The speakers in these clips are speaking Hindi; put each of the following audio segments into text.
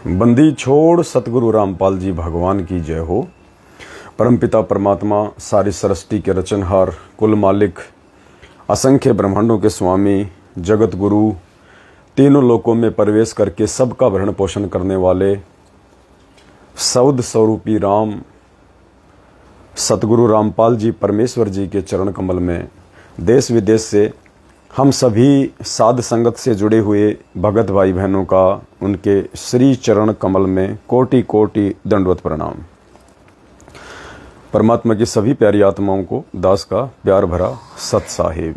बंदी छोड़ सतगुरु रामपाल जी भगवान की जय हो। परमपिता परमात्मा सारी सृष्टि के रचनहार, कुल मालिक, असंख्य ब्रह्मांडों के स्वामी, जगत गुरु, तीनों लोकों में प्रवेश करके सबका भरण पोषण करने वाले सौद स्वरूपी राम सतगुरु रामपाल जी परमेश्वर जी के चरण कमल में देश विदेश से हम सभी साध संगत से जुड़े हुए भगत भाई बहनों का उनके श्री चरण कमल में कोटि कोटि दंडवत प्रणाम। परमात्मा की सभी प्यारी आत्माओं को दास का प्यार भरा सत साहिब।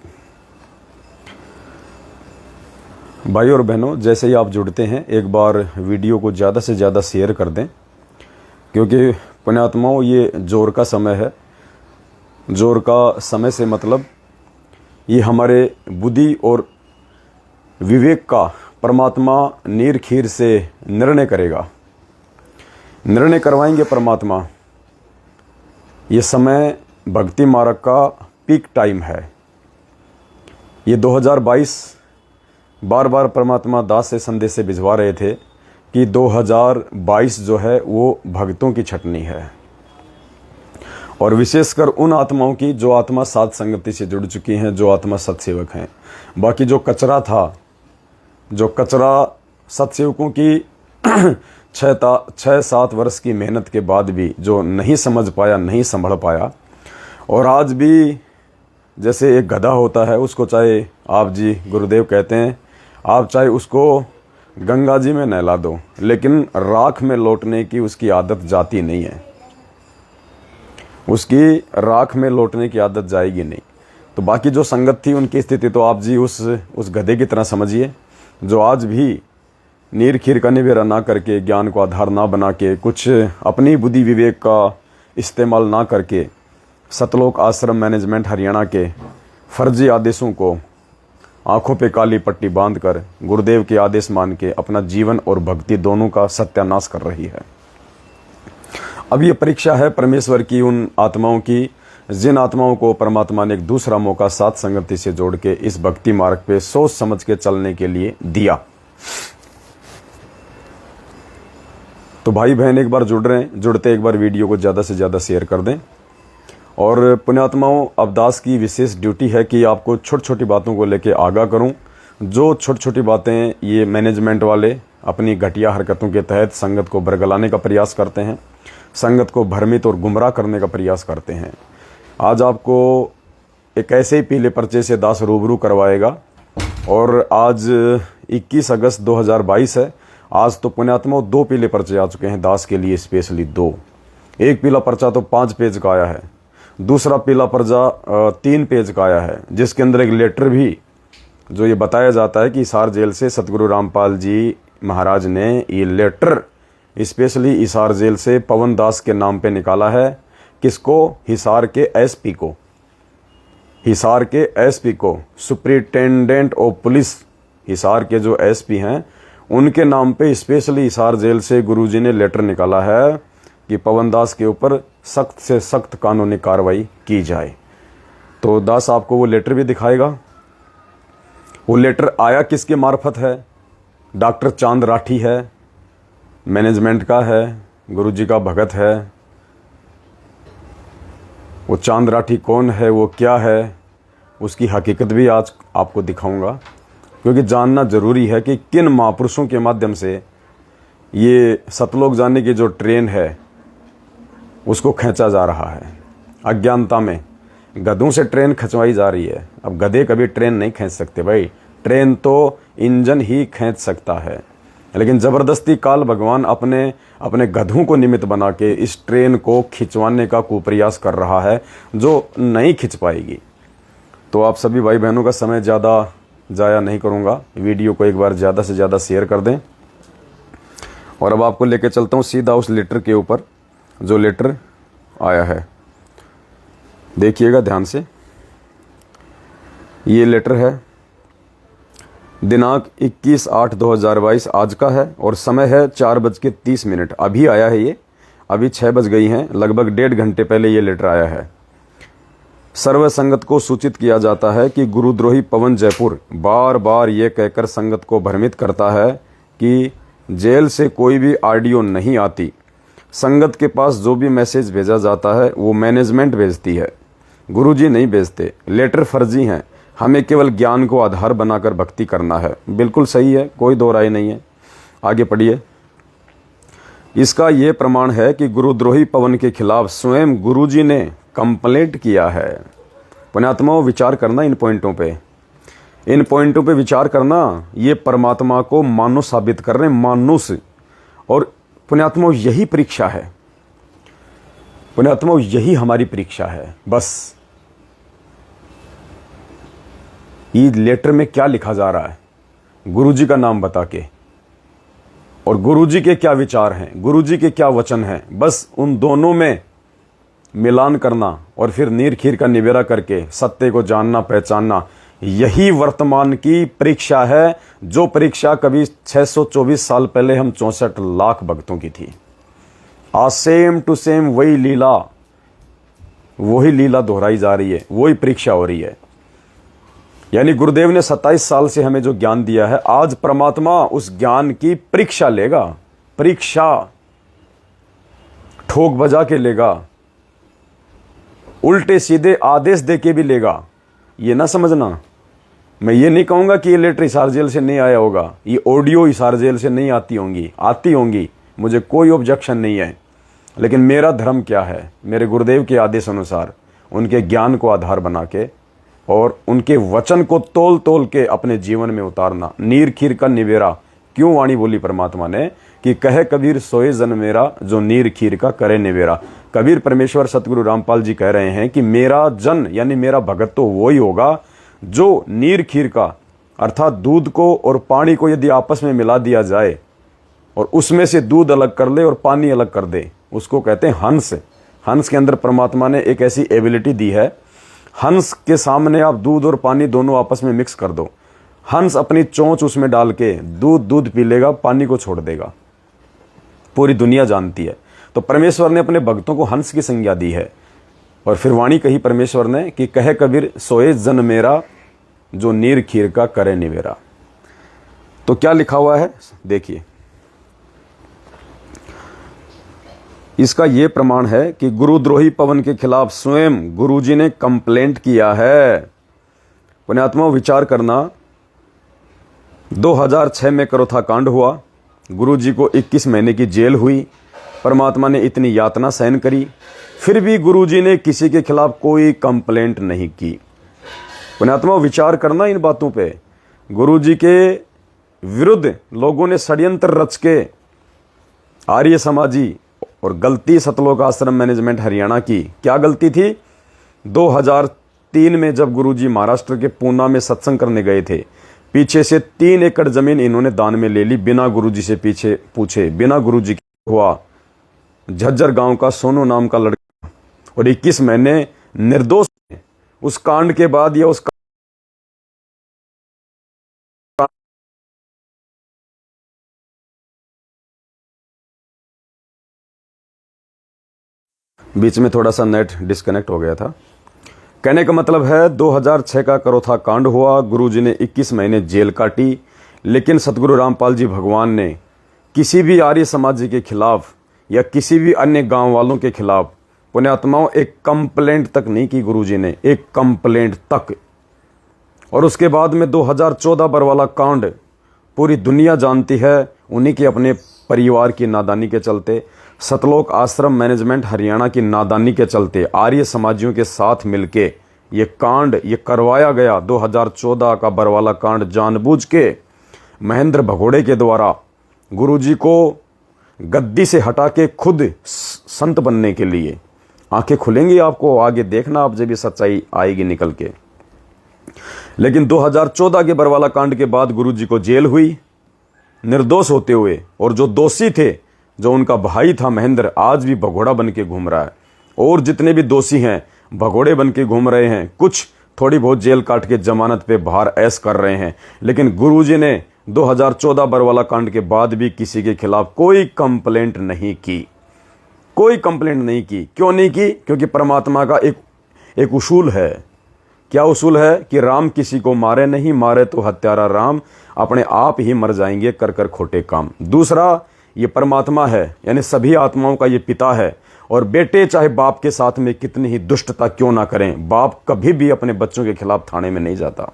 भाई और बहनों, जैसे ही आप जुड़ते हैं एक बार वीडियो को ज़्यादा से ज़्यादा शेयर कर दें, क्योंकि पुण्यात्माओं ये जोर का समय है। जोर का समय से मतलब ये हमारे बुद्धि और विवेक का परमात्मा नीर खीर से निर्णय करेगा, निर्णय करवाएंगे परमात्मा। ये समय भक्ति मार्ग का पीक टाइम है। ये 2022 बार बार परमात्मा दास से संदेश से भिजवा रहे थे कि 2022 जो है वो भक्तों की छटनी है, और विशेषकर उन आत्माओं की जो आत्मा साध संगति से जुड़ चुकी हैं, जो आत्मा सत्सेवक हैं। बाकी जो कचरा था, जो कचरा सत्सेवकों की 6-7 वर्ष की मेहनत के बाद भी जो नहीं समझ पाया, नहीं संभल पाया, और आज भी जैसे एक गधा होता है, उसको चाहे आप जी गुरुदेव कहते हैं आप चाहे उसको गंगा जी में नहला दो, लेकिन राख में लौटने की उसकी आदत जाती नहीं है, उसकी राख में लौटने की आदत जाएगी नहीं। तो बाकी जो संगत थी उनकी स्थिति तो आप जी उस गधे की तरह समझिए, जो आज भी नीर खीर का निवेरा ना करके, ज्ञान को आधार ना बना के, कुछ अपनी बुद्धि विवेक का इस्तेमाल ना करके सतलोक आश्रम मैनेजमेंट हरियाणा के फर्जी आदेशों को आंखों पे काली पट्टी बांधकर गुरुदेव के आदेश मान के अपना जीवन और भक्ति दोनों का सत्यानाश कर रही है। अब ये परीक्षा है परमेश्वर की उन आत्माओं की, जिन आत्माओं को परमात्मा ने एक दूसरा मौका साध संगति से जोड़ के इस भक्ति मार्ग पे सोच समझ के चलने के लिए दिया। तो भाई बहन एक बार जुड़ रहे हैं, जुड़ते एक बार वीडियो को ज़्यादा से ज़्यादा शेयर कर दें। और पुण्यात्माओं, अब दास की विशेष ड्यूटी है कि आपको छोटी छोटी बातों को लेके आगाह करूं। जो छोटी छोटी बातें ये मैनेजमेंट वाले अपनी घटिया हरकतों के तहत संगत को बरगलाने का प्रयास करते हैं, संगत को भ्रमित और गुमराह करने का प्रयास करते हैं, आज आपको एक ऐसे ही पीले पर्चे से दास रूबरू करवाएगा। और आज 21 अगस्त 2022 है। आज तो पुण्यात्मा 2 पीले पर्चे आ चुके हैं दास के लिए, स्पेशली 2। एक पीला पर्चा तो 5 पेज का आया है, दूसरा पीला पर्चा 3 पेज का आया है, जिसके अंदर एक लेटर भी जो ये बताया जाता है कि हिसार जेल से सतगुरु रामपाल जी महाराज ने ये लेटर स्पेशली हिसार जेल से पवन दास के नाम पे निकाला है। किसको? हिसार के एसपी को, हिसार के एसपी को, सुप्रिंटेंडेंट ऑफ पुलिस हिसार के जो एसपी हैं उनके नाम पे स्पेशली हिसार जेल से गुरुजी ने लेटर निकाला है कि पवन दास के ऊपर सख्त से सख्त कानूनी कार्रवाई की जाए। तो दास आपको वो लेटर भी दिखाएगा। वो लेटर आया किसके मार्फत है? डॉक्टर चांद राठी है, मैनेजमेंट का है, गुरुजी का भगत है। वो चांद राठी कौन है, वो क्या है, उसकी हकीकत भी आज आपको दिखाऊंगा, क्योंकि जानना जरूरी है कि किन महापुरुषों के माध्यम से ये सतलोक जाने की जो ट्रेन है उसको खींचा जा रहा है। अज्ञानता में गधों से ट्रेन खिंचवाई जा रही है। अब गधे कभी ट्रेन नहीं खींच सकते भाई, ट्रेन तो इंजन ही खींच सकता है, लेकिन ज़बरदस्ती काल भगवान अपने गधों को निमित्त बना के इस ट्रेन को खिंचवाने का कुप्रयास कर रहा है, जो नहीं खिंच पाएगी। तो आप सभी भाई बहनों का समय ज़्यादा ज़ाया नहीं करूँगा, वीडियो को एक बार ज़्यादा से ज़्यादा शेयर कर दें। और अब आपको लेके चलता हूँ सीधा उस लेटर के ऊपर, जो लेटर आया है। देखिएगा ध्यान से। ये लेटर है, दिनांक 21/8/2022 आज का है, और समय है 4:30। अभी आया है ये, अभी 6 बज गई हैं, लगभग 1.5 घंटे पहले ये लेटर आया है। सर्व संगत को सूचित किया जाता है कि गुरुद्रोही पवन जयपुर बार बार ये कहकर संगत को भ्रमित करता है कि जेल से कोई भी ऑडियो नहीं आती। संगत के पास जो भी मैसेज भेजा जाता है वो मैनेजमेंट भेजती है, गुरुजी नहीं भेजते। लेटर फर्जी हैं, हमें केवल ज्ञान को आधार बनाकर भक्ति करना है। बिल्कुल सही है, कोई दो राय नहीं है। आगे पढ़िए। इसका ये प्रमाण है कि गुरुद्रोही पवन के खिलाफ स्वयं गुरुजी ने कंप्लेंट किया है। पुण्यात्माओं, विचार करना इन पॉइंटों पे विचार करना। ये परमात्मा को मानुष साबित कर रहे हैं, मानुष। और पुण्यात्माओं, यही परीक्षा है। पुण्यात्माओं, यही हमारी परीक्षा है। बस ये लेटर में क्या लिखा जा रहा है, गुरुजी का नाम बता के, और गुरुजी के क्या विचार हैं, गुरुजी के क्या वचन हैं, बस उन दोनों में मिलान करना और फिर नीर खीर का निवेरा करके सत्य को जानना, पहचानना, यही वर्तमान की परीक्षा है। जो परीक्षा कभी 624 साल पहले हम 64 लाख भक्तों की थी। आज सेम टू सेम वही लीला दोहराई जा रही है, वही परीक्षा हो रही है। यानी गुरुदेव ने 27 साल से हमें जो ज्ञान दिया है, आज परमात्मा उस ज्ञान की परीक्षा लेगा। परीक्षा ठोक बजा के लेगा, उल्टे सीधे आदेश दे के भी लेगा। ये ना समझना, मैं ये नहीं कहूंगा कि ये लेटर हिसार जेल से नहीं आया होगा, ये ऑडियो हिसार जेल से नहीं आती होंगी, मुझे कोई ऑब्जेक्शन नहीं है। लेकिन मेरा धर्म क्या है, मेरे गुरुदेव के आदेश अनुसार उनके ज्ञान को आधार बना के और उनके वचन को तोल तोल के अपने जीवन में उतारना। नीर खीर का निवेरा, क्यों वाणी बोली परमात्मा ने कि कहे कबीर सोए जन मेरा, जो नीर खीर का करे निवेरा। कबीर परमेश्वर सतगुरु रामपाल जी कह रहे हैं कि मेरा जन यानी मेरा भगत तो वही होगा जो नीर खीर का, अर्थात दूध को और पानी को यदि आपस में मिला दिया जाए और उसमें से दूध अलग कर ले और पानी अलग कर दे, उसको कहते हैं हंस। हंस के अंदर परमात्मा ने एक ऐसी एबिलिटी दी है, हंस के सामने आप दूध और पानी दोनों आपस में मिक्स कर दो, हंस अपनी चोंच उसमें डाल के दूध पी लेगा, पानी को छोड़ देगा। पूरी दुनिया जानती है। तो परमेश्वर ने अपने भक्तों को हंस की संज्ञा दी है। और फिर वाणी कही परमेश्वर ने कि कहे कबीर सोए जन मेरा, जो नीर खीर का करे निवेरा। तो क्या लिखा हुआ है देखिए। इसका यह प्रमाण है कि गुरुद्रोही पवन के खिलाफ स्वयं गुरुजी ने कंप्लेंट किया है। पुण्यात्मा, विचार करना, 2006 में करोथा कांड हुआ, गुरुजी को 21 महीने की जेल हुई, परमात्मा ने इतनी यातना सहन करी, फिर भी गुरुजी ने किसी के खिलाफ कोई कंप्लेंट नहीं की। पुण्यात्मा, विचार करना इन बातों पे। गुरुजी के विरुद्ध लोगों ने षड्यंत्र रच के आर्य समाजी, और गलती सतलोक आश्रम मैनेजमेंट हरियाणा की क्या गलती थी, 2003 में जब गुरुजी महाराष्ट्र के पूना में सत्संग करने गए थे, पीछे से 3 एकड़ जमीन इन्होंने दान में ले ली बिना गुरुजी से पीछे पूछे, बिना गुरुजी के। हुआ झज्जर गांव का सोनू नाम का लड़का, और 21 महीने निर्दोष उस कांड के बाद या उस बीच में थोड़ा सा नेट डिस्कनेक्ट हो गया था। कहने का मतलब है 2006 का करोथा कांड हुआ, गुरुजी ने 21 महीने जेल काटी, लेकिन सतगुरु रामपाल जी भगवान ने किसी भी आर्य समाज के खिलाफ या किसी भी अन्य गांव वालों के खिलाफ, पुण्यात्माओं, एक कंप्लेंट तक नहीं की गुरुजी ने, एक कंप्लेंट तक। और उसके बाद में 2014 बरवाला कांड पूरी दुनिया जानती है, उन्हीं के अपने परिवार की नादानी के चलते, सतलोक आश्रम मैनेजमेंट हरियाणा की नादानी के चलते, आर्य समाजियों के साथ मिलके ये कांड ये करवाया गया। 2014 का बरवाला कांड जानबूझ के महेंद्र भगोड़े के द्वारा गुरुजी को गद्दी से हटा के खुद संत बनने के लिए। आंखें खुलेंगी आपको, आगे देखना आप जब ये सच्चाई आएगी निकल के। लेकिन 2014 के बरवाला कांड के बाद गुरुजी को जेल हुई निर्दोष होते हुए, और जो दोषी थे, जो उनका भाई था महेंद्र, आज भी भगोड़ा बन के घूम रहा है, और जितने भी दोषी हैं भगोड़े बन के घूम रहे हैं। कुछ थोड़ी बहुत जेल काट के जमानत पे बाहर ऐश कर रहे हैं, लेकिन गुरुजी ने 2014 बरवाला कांड के बाद भी किसी के खिलाफ कोई कंप्लेंट नहीं की, कोई कंप्लेंट नहीं की। क्यों नहीं की? क्योंकि परमात्मा का एक उसूल है। क्या उसूल है? कि राम किसी को मारे नहीं, मारे तो हत्यारा राम। अपने आप ही मर जाएंगे कर कर खोटे काम। दूसरा, ये परमात्मा है, यानी सभी आत्माओं का ये पिता है। और बेटे चाहे बाप के साथ में कितनी ही दुष्टता क्यों ना करें, बाप कभी भी अपने बच्चों के खिलाफ थाने में नहीं जाता,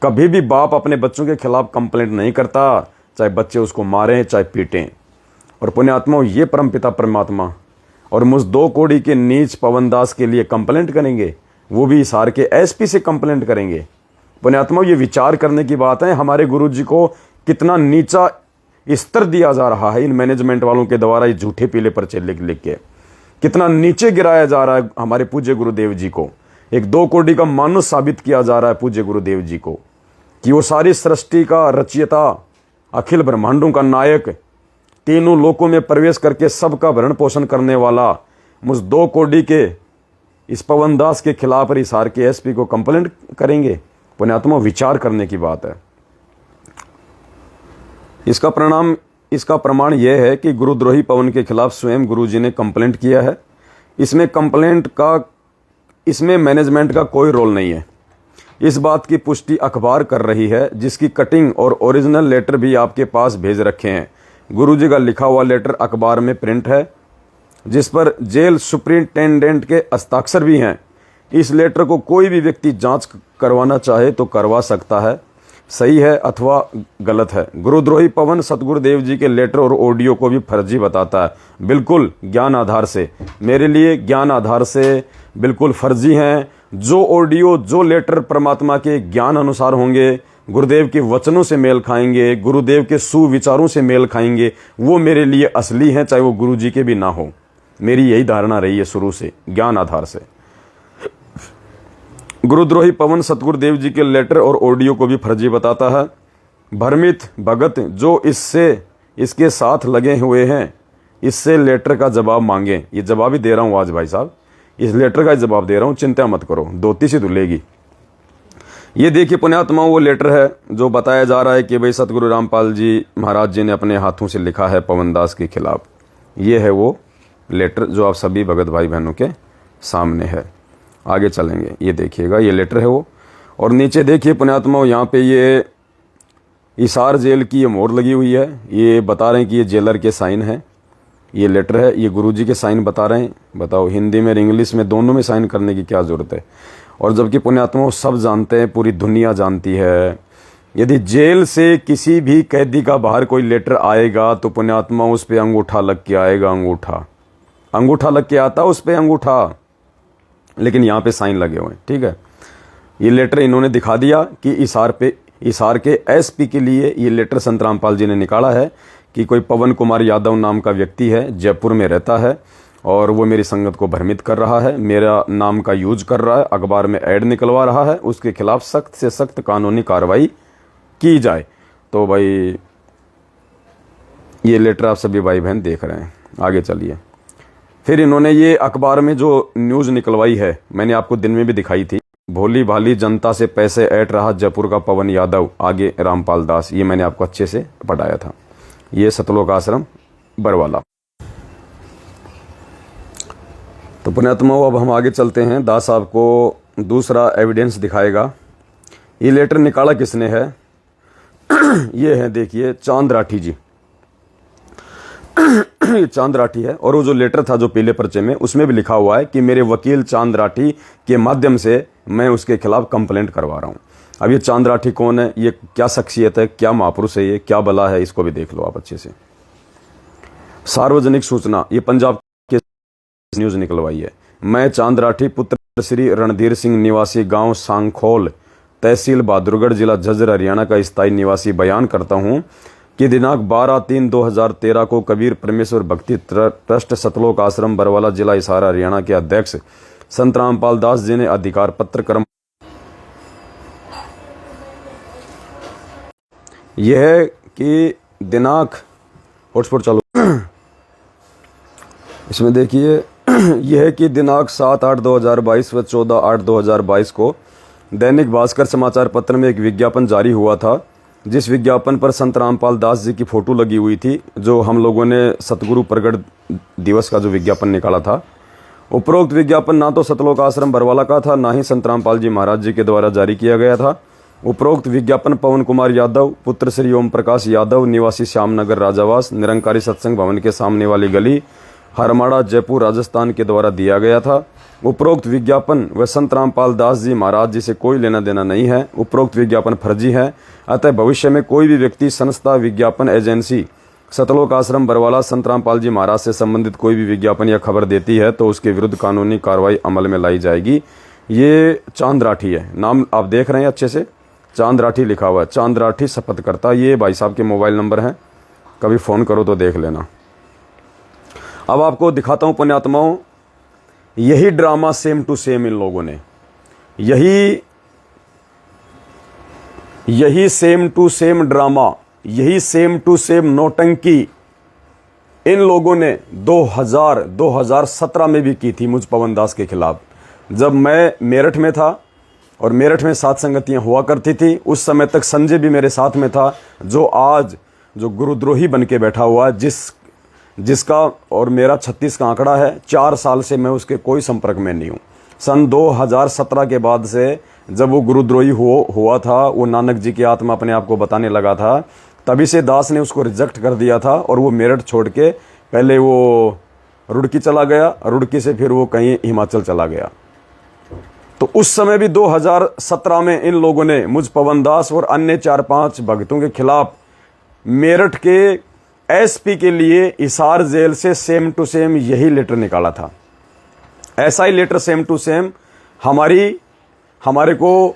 कभी भी बाप अपने बच्चों के खिलाफ कंप्लेंट नहीं करता, चाहे बच्चे उसको मारें चाहे पीटें। और पुण्यात्माओं, ये परमपिता परमात्मा और मुझ 2 कौड़ी के नीच पवन दास के लिए कंप्लेंट करेंगे, वो भी हिसार के एसपी से कंप्लेंट करेंगे। पुण्यात्माओं, ये विचार करने की बात है, हमारे गुरुजी को कितना नीचा स्तर दिया जा रहा है इन मैनेजमेंट वालों के द्वारा, ये झूठे पीले पर्चे लिख लिख के कितना नीचे गिराया जा रहा है हमारे पूज्य गुरुदेव जी को। एक 2 कौड़ी का मानुष साबित किया जा रहा है पूज्य गुरुदेव जी को कि वो सारी सृष्टि का रचयिता, अखिल ब्रह्मांडों का नायक, तीनों लोकों में प्रवेश करके सबका भरण पोषण करने वाला मुझ 2 कौड़ी के इस पवन दास के खिलाफ हिसार के एसपी को कंप्लेंट करेंगे। पुण्यात्मा, विचार करने की बात है। इसका प्रमाण यह है कि गुरुद्रोही पवन के खिलाफ स्वयं गुरुजी ने कंप्लेंट किया है। इसमें मैनेजमेंट का कोई रोल नहीं है। इस बात की पुष्टि अखबार कर रही है, जिसकी कटिंग और ओरिजिनल लेटर भी आपके पास भेज रखे हैं। गुरुजी का लिखा हुआ लेटर अखबार में प्रिंट है, जिस पर जेल सुप्रिंटेंडेंट के हस्ताक्षर भी हैं। इस लेटर को कोई भी व्यक्ति जांच करवाना चाहे तो करवा सकता है, सही है अथवा गलत है। गुरुद्रोही पवन सतगुरुदेव जी के लेटर और ऑडियो को भी फर्जी बताता है, बिल्कुल ज्ञान आधार से। मेरे लिए ज्ञान आधार से बिल्कुल फर्जी हैं। जो ऑडियो, जो लेटर परमात्मा के ज्ञान अनुसार होंगे, गुरुदेव के वचनों से मेल खाएंगे, गुरुदेव के सुविचारों से मेल खाएंगे, वो मेरे लिए असली हैं, चाहे वो गुरु जी के भी ना हो। मेरी यही धारणा रही है शुरू से, ज्ञान आधार से। गुरुद्रोही पवन सतगुरुदेव जी के लेटर और ऑडियो को भी फर्जी बताता है। भ्रमित भगत जो इसके साथ लगे हुए हैं, इससे लेटर का जवाब मांगे। ये जवाब ही दे रहा हूँ आज भाई साहब, इस लेटर का जवाब दे रहा हूँ, चिंता मत करो, धोती से धुलेगी। ये देखिए पुण्यात्माओं, वो लेटर है जो बताया जा रहा है कि भाई सतगुरु रामपाल जी महाराज जी ने अपने हाथों से लिखा है पवन दास के खिलाफ। ये है वो लेटर जो आप सभी भगत भाई बहनों के सामने है। आगे चलेंगे, ये देखिएगा, ये लेटर है वो। और नीचे देखिए पुण्यात्माओं, यहाँ पे ये हिसार जेल की ये मोहर लगी हुई है। ये बता रहे हैं कि ये जेलर के साइन है, ये लेटर है, ये गुरुजी के साइन बता रहे हैं। बताओ, हिंदी में और इंग्लिश में दोनों में साइन करने की क्या ज़रूरत है। और जबकि पुण्यात्माओं सब जानते हैं, पूरी दुनिया जानती है, यदि जेल से किसी भी कैदी का बाहर कोई लेटर आएगा तो पुण्यात्मा उस पर अंगूठा लग के आएगा, अंगूठा लग के आता उस पर अंगूठा, लेकिन यहाँ पे साइन लगे हुए हैं। ठीक है, ये लेटर इन्होंने दिखा दिया कि हिसार के एसपी के लिए ये लेटर संत रामपाल जी ने निकाला है कि कोई पवन कुमार यादव नाम का व्यक्ति है, जयपुर में रहता है और वो मेरी संगत को भ्रमित कर रहा है, मेरा नाम का यूज कर रहा है, अखबार में ऐड निकलवा रहा है, उसके खिलाफ सख्त से सख्त कानूनी कार्रवाई की जाए। तो भाई ये लेटर आप सभी भाई बहन देख रहे हैं। आगे चलिए, फिर इन्होंने ये अखबार में जो न्यूज़ निकलवाई है, मैंने आपको दिन में भी दिखाई थी, भोली भाली जनता से पैसे ऐंठ रहा जयपुर का पवन यादव, आगे रामपाल दास, ये मैंने आपको अच्छे से पढ़ाया था। ये सतलोक आश्रम बरवाला। तो पुण्यात्माओं, अब हम आगे चलते हैं। दास साहब को दूसरा एविडेंस दिखाएगा। ये लेटर निकाला किसने है? ये है, देखिए, चांद राठी जी। ये चांद राठी है। और वो जो लेटर था जो पीले पर्चे में, उसमें भी लिखा हुआ है कि मेरे वकील चांद राठी के माध्यम से मैं उसके खिलाफ कंप्लेंट करवा रहा हूँ। अब ये चांद राठी कौन है, ये क्या शख्सियत है, क्या महापुरुष है, ये क्या बला है, इसको भी देख लो आप अच्छे से। सार्वजनिक सूचना, ये पंजाब के न्यूज़ निकलवाई है। मैं चांद राठी पुत्र श्री रणधीर सिंह निवासी गांव सांखोल तहसील बहादुरगढ़ जिला झज्जर हरियाणा का स्थायी निवासी बयान करता हूं कि दिनांक 12/3/2013 को कबीर परमेश्वर भक्ति ट्रस्ट सतलोक आश्रम बरवाला जिला हिसार हरियाणा के अध्यक्ष संत रामपाल दास जी ने अधिकार पत्र कर्म यह है कि दिनांक हॉटस्पॉट चालू इसमें देखिए, यह है कि दिनांक 7/8/2022 व 14/8/2022 को दैनिक भास्कर समाचार पत्र में एक विज्ञापन जारी हुआ था, जिस विज्ञापन पर संत रामपाल दास जी की फोटो लगी हुई थी। जो हम लोगों ने सतगुरु प्रगट दिवस का जो विज्ञापन निकाला था, उपरोक्त विज्ञापन ना तो सतलोक आश्रम बरवाला का था, ना ही संत रामपाल जी महाराज जी के द्वारा जारी किया गया था। उपरोक्त विज्ञापन पवन कुमार यादव पुत्र श्री ओम प्रकाश यादव निवासी श्यामनगर राजावास निरंकारी सत्संग भवन के सामने वाली गली हरमाड़ा जयपुर राजस्थान के द्वारा दिया गया था। उपरोक्त विज्ञापन व संत रामपाल दास जी महाराज जी से कोई लेना देना नहीं है। उपरोक्त विज्ञापन फर्जी है, अतः भविष्य में कोई भी व्यक्ति संस्था विज्ञापन एजेंसी सतलोक आश्रम बरवाला संत रामपाल जी महाराज से संबंधित कोई भी विज्ञापन या खबर देती है तो उसके विरुद्ध कानूनी कार्रवाई अमल में लाई जाएगी। ये चांद राठी है, नाम आप देख रहे हैं अच्छे से, चांद राठी लिखा हुआ है, चांद राठी शपथ करता। ये भाई साहब के मोबाइल नंबर हैं, कभी फ़ोन करो तो देख लेना। अब आपको दिखाता हूँ पुण्यात्माओं, यही ड्रामा सेम टू सेम इन लोगों ने, यही सेम टू सेम ड्रामा, यही सेम टू सेम नौटंकी इन लोगों ने 2017 में भी की थी मुझ पवन दास के खिलाफ। जब मैं मेरठ में था और मेरठ में सात संगतियां हुआ करती थी, उस समय तक संजय भी मेरे साथ में था, जो आज जो गुरुद्रोही बन के बैठा हुआ है, जिसका और मेरा 36 का आंकड़ा है। 4 साल से मैं उसके कोई संपर्क में नहीं हूँ। सन 2017 के बाद से जब वो गुरुद्रोही हुआ था, वो नानक जी की आत्मा अपने आप को बताने लगा था, तभी से दास ने उसको रिजेक्ट कर दिया था और वो मेरठ छोड़ के पहले वो रुड़की चला गया, रुड़की से फिर वो कहीं हिमाचल चला गया। तो उस समय भी 2017 में इन लोगों ने मुझ पवन दास और अन्य 4-5 भक्तों के खिलाफ मेरठ के एसपी के लिए हिसार जेल से सेम टू सेम यही लेटर निकाला था। ऐसा ही लेटर सेम टू सेम हमारे को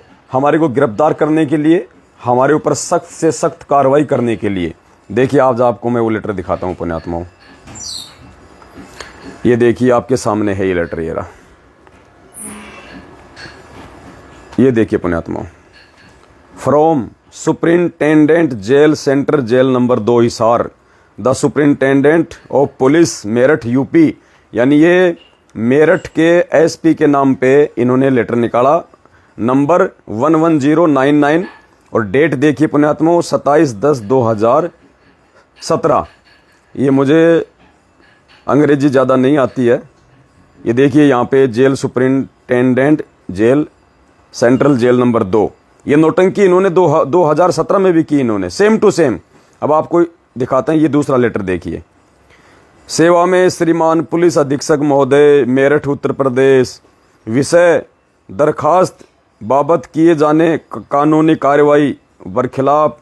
गिरफ्तार करने के लिए, हमारे ऊपर सख्त से सख्त कार्रवाई करने के लिए। देखिए आपको मैं वो लेटर दिखाता हूं पुण्यात्माओं। ये देखिए आपके सामने है ये लेटर, ये रहा। ये देखिए पुण्यात्माओं, from superintendent jail center jail number 2 Hisar the superintendent of police Meerut UP, यानी ये मेरठ के एसपी के नाम पे इन्होंने लेटर निकाला, नंबर 11099 और डेट देखिए पुण्यात्माओं 27/10/2017। ये मुझे अंग्रेजी ज़्यादा नहीं आती है। ये देखिए यहाँ पे jail superintendent jail central jail number 2। ये नौटंकी इन्होंने 2017 में भी की, इन्होंने सेम टू सेम। अब आपको दिखाते हैं ये दूसरा लेटर, देखिए। सेवा में श्रीमान पुलिस अधीक्षक महोदय मेरठ उत्तर प्रदेश, विषय दरखास्त बाबत किए जाने कानूनी कार्रवाई बरखिलाफ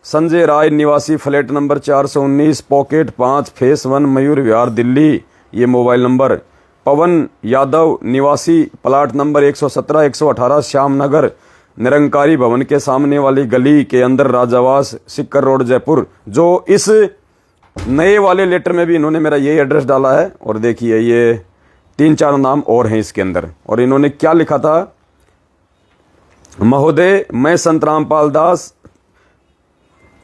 संजय राय निवासी flat number 419 pocket 5 face 1 Mayur Vihar Delhi, ये मोबाइल नंबर। पवन यादव निवासी प्लाट नंबर 117 118 श्यामनगर निरंकारी भवन के सामने वाली गली के अंदर राजावास सिक्कर रोड जयपुर। जो इस नए वाले लेटर में भी इन्होंने मेरा यही एड्रेस डाला है। और देखिए ये 3-4 नाम और हैं इसके अंदर। और इन्होंने क्या लिखा था, महोदय मैं संत रामपाल दास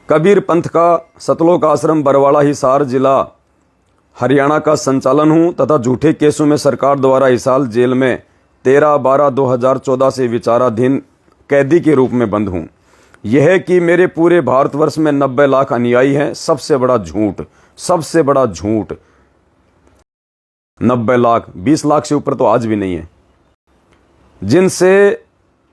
कबीर पंथ का सतलोक आश्रम बरवाड़ा हिसार जिला हरियाणा का संचालन हूं तथा झूठे केसों में सरकार द्वारा हिसार जेल में 13/12/2014 से विचाराधीन कैदी के रूप में बंद हूं। यह कि मेरे पूरे भारतवर्ष में 90 लाख अनुयायी हैं। सबसे बड़ा झूठ 90 लाख, 20 लाख से ऊपर तो आज भी नहीं है। जिनसे